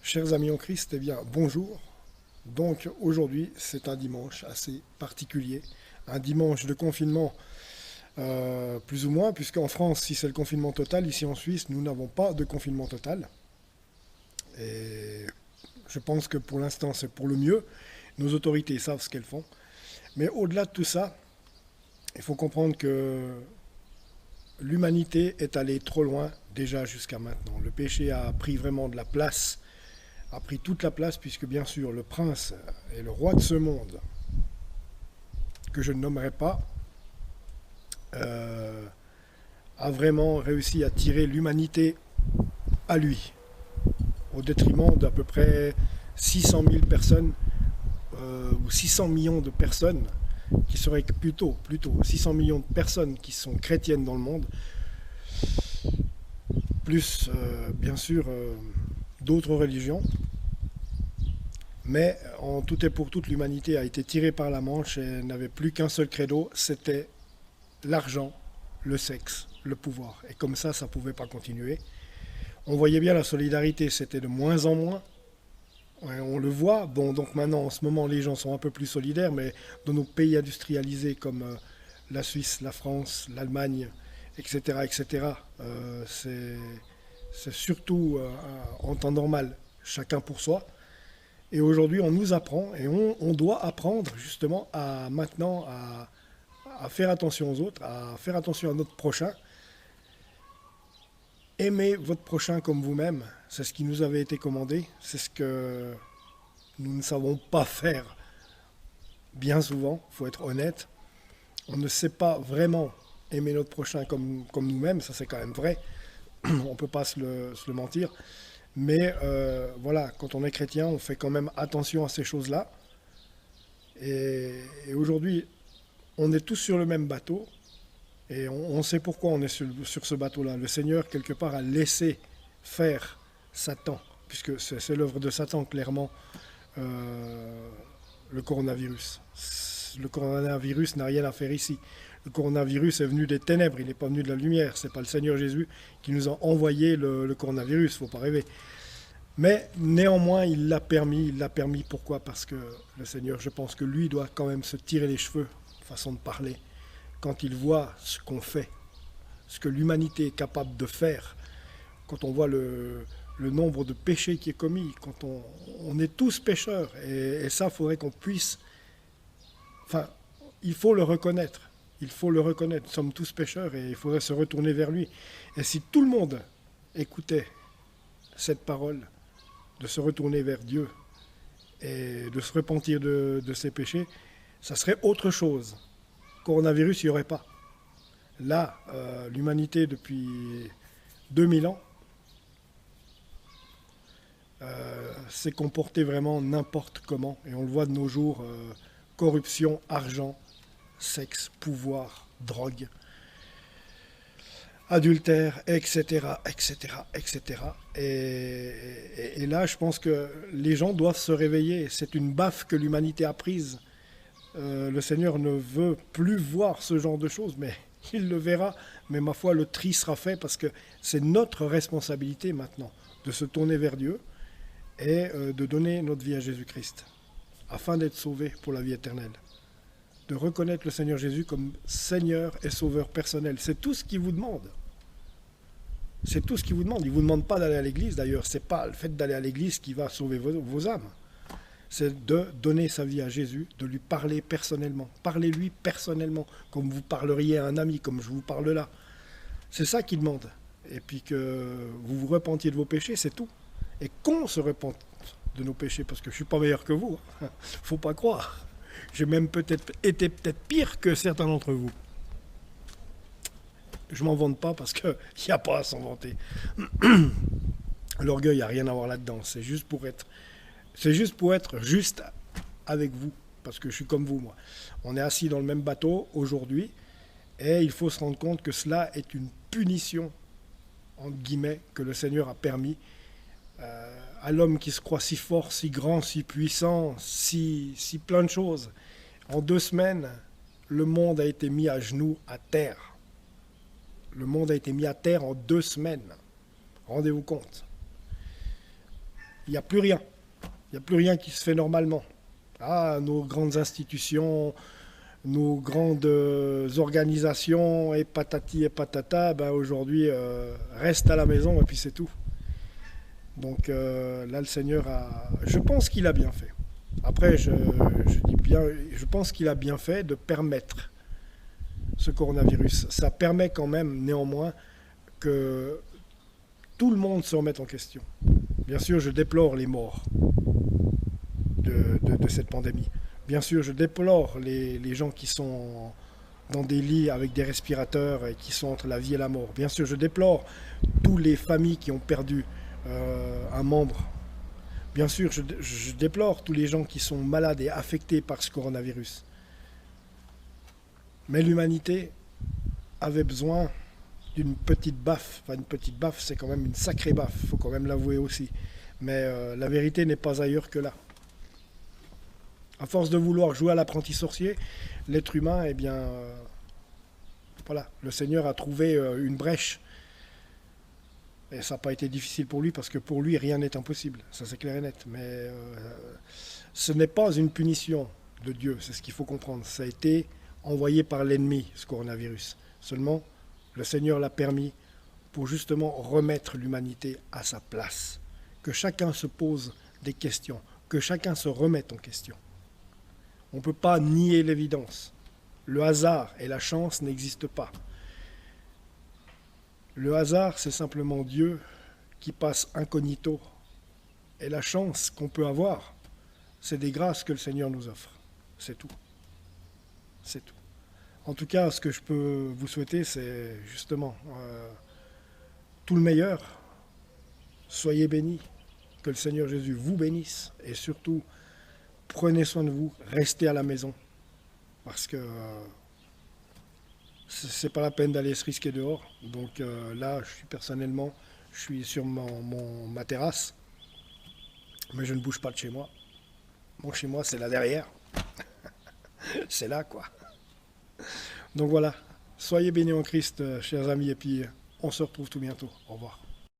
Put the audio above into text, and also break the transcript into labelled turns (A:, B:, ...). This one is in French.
A: Chers amis en Christ, eh bien, bonjour. Donc aujourd'hui, c'est un dimanche assez particulier, un dimanche de confinement plus ou moins, puisqu'en France, si c'est le confinement total, ici en Suisse, nous n'avons pas de confinement total. Et je pense que pour l'instant, c'est pour le mieux. Nos autorités savent ce qu'elles font. Mais au-delà de tout ça, il faut comprendre que l'humanité est allée trop loin déjà jusqu'à maintenant. Le péché a pris vraiment de la place, a pris toute la place, puisque bien sûr le prince et le roi de ce monde, que je ne nommerai pas, euh, a vraiment réussi à tirer l'humanité à lui, au détriment d'à peu près 600 000 personnes, ou 600 millions de personnes, qui seraient plutôt 600 millions de personnes qui sont chrétiennes dans le monde, plus bien sûr d'autres religions. Mais en tout et pour tout, l'humanité a été tirée par la manche et n'avait plus qu'un seul credo, c'était l'argent, le sexe, le pouvoir. Et comme ça ne pouvait pas continuer. On voyait bien la solidarité, c'était de moins en moins. Ouais, on le voit. Bon, donc maintenant, en ce moment, les gens sont un peu plus solidaires, mais dans nos pays industrialisés comme la Suisse, la France, l'Allemagne, etc., etc., c'est surtout en temps normal, chacun pour soi. Et aujourd'hui, on nous apprend et on doit apprendre justement à maintenant à faire attention aux autres, à faire attention à notre prochain. Aimez votre prochain comme vous-même, c'est ce qui nous avait été commandé, c'est ce que nous ne savons pas faire bien souvent, il faut être honnête. On ne sait pas vraiment aimer notre prochain comme nous-mêmes, ça c'est quand même vrai, on ne peut pas se le mentir. Mais voilà, quand on est chrétien, on fait quand même attention à ces choses-là. Et aujourd'hui, on est tous sur le même bateau. Et on sait pourquoi on est sur ce bateau-là. Le Seigneur, quelque part, a laissé faire Satan, puisque c'est l'œuvre de Satan, clairement, euh, le coronavirus. Le coronavirus n'a rien à faire ici. Le coronavirus est venu des ténèbres, il n'est pas venu de la lumière. Ce n'est pas le Seigneur Jésus qui nous a envoyé le coronavirus, il ne faut pas rêver. Mais néanmoins, il l'a permis. Il l'a permis pourquoi? Parce que le Seigneur, je pense que lui doit quand même se tirer les cheveux, façon de parler, quand il voit ce qu'on fait, ce que l'humanité est capable de faire, quand on voit le nombre de péchés qui est commis, quand on est tous pécheurs. Et ça, il faudrait qu'on puisse... Enfin, il faut le reconnaître. Il faut le reconnaître. Nous sommes tous pécheurs et il faudrait se retourner vers lui. Et si tout le monde écoutait cette parole, de se retourner vers Dieu et de se repentir de ses péchés, ça serait autre chose. Coronavirus, il n'y aurait pas. Là, l'humanité, depuis 2000 ans, s'est comportée vraiment n'importe comment. Et on le voit de nos jours, corruption, argent, sexe, pouvoir, drogue, adultère, etc., etc., etc. Et là, je pense que les gens doivent se réveiller. C'est une baffe que l'humanité a prise. Le Seigneur ne veut plus voir ce genre de choses, mais il le verra. Mais ma foi, le tri sera fait parce que c'est notre responsabilité maintenant de se tourner vers Dieu et de donner notre vie à Jésus-Christ, afin d'être sauvés pour la vie éternelle. De reconnaître le Seigneur Jésus comme Seigneur et Sauveur personnel. C'est tout ce qu'il vous demande. C'est tout ce qu'il vous demande. Il ne vous demande pas d'aller à l'église, d'ailleurs. Ce n'est pas le fait d'aller à l'église qui va sauver vos âmes. C'est de donner sa vie à Jésus, de lui parler personnellement. Parlez-lui personnellement, comme vous parleriez à un ami, comme je vous parle là. C'est ça qu'il demande. Et puis que vous vous repentiez de vos péchés, c'est tout. Et qu'on se repente de nos péchés, parce que je ne suis pas meilleur que vous. Faut pas croire. J'ai même peut-être été pire que certains d'entre vous. Je m'en vante pas parce qu'il n'y a pas à s'en vanter. L'orgueil, il n'y a rien à voir là-dedans. C'est juste pour être juste avec vous, parce que je suis comme vous, moi. On est assis dans le même bateau aujourd'hui, et il faut se rendre compte que cela est une punition, entre guillemets, que le Seigneur a permis à l'homme qui se croit si fort, si grand, si puissant, si plein de choses. En 2 semaines, le monde a été mis à genoux, à terre. Le monde a été mis à terre en 2 semaines. Rendez-vous compte. il n'y a plus rien. Il n'y a plus rien qui se fait normalement. Ah, nos grandes institutions, nos grandes organisations, et patati et patata, ben aujourd'hui, restent à la maison et puis c'est tout. Donc là, le Seigneur a... Je pense qu'il a bien fait. Après, je dis bien, je pense qu'il a bien fait de permettre ce coronavirus. Ça permet quand même, néanmoins, que tout le monde se remette en question. Bien sûr, je déplore les morts de cette pandémie. Bien sûr, je déplore les gens qui sont dans des lits avec des respirateurs et qui sont entre la vie et la mort. Bien sûr, je déplore toutes les familles qui ont perdu un membre. Bien sûr, je déplore tous les gens qui sont malades et affectés par ce coronavirus. Mais l'humanité avait besoin d'une petite baffe. Enfin, une petite baffe, c'est quand même une sacrée baffe, il faut quand même l'avouer aussi. Mais la vérité n'est pas ailleurs que là. À force de vouloir jouer à l'apprenti sorcier, l'être humain, eh bien, voilà, le Seigneur a trouvé une brèche. Et ça n'a pas été difficile pour lui, parce que pour lui, rien n'est impossible. Ça, c'est clair et net. Mais ce n'est pas une punition de Dieu, c'est ce qu'il faut comprendre. Ça a été envoyé par l'ennemi, ce coronavirus. Seulement, le Seigneur l'a permis pour justement remettre l'humanité à sa place. Que chacun se pose des questions, que chacun se remette en question. On ne peut pas nier l'évidence. Le hasard et la chance n'existent pas. Le hasard, c'est simplement Dieu qui passe incognito. Et la chance qu'on peut avoir, c'est des grâces que le Seigneur nous offre. C'est tout. C'est tout. En tout cas, ce que je peux vous souhaiter, c'est justement tout le meilleur. Soyez bénis. Que le Seigneur Jésus vous bénisse. Et surtout, prenez soin de vous. Restez à la maison. Parce que c'est pas la peine d'aller se risquer dehors. Donc là, je suis sur ma terrasse. Mais je ne bouge pas de chez moi. Mon chez moi, c'est là derrière. C'est là, quoi. Donc voilà, soyez bénis en Christ, chers amis, et puis on se retrouve tout bientôt. Au revoir.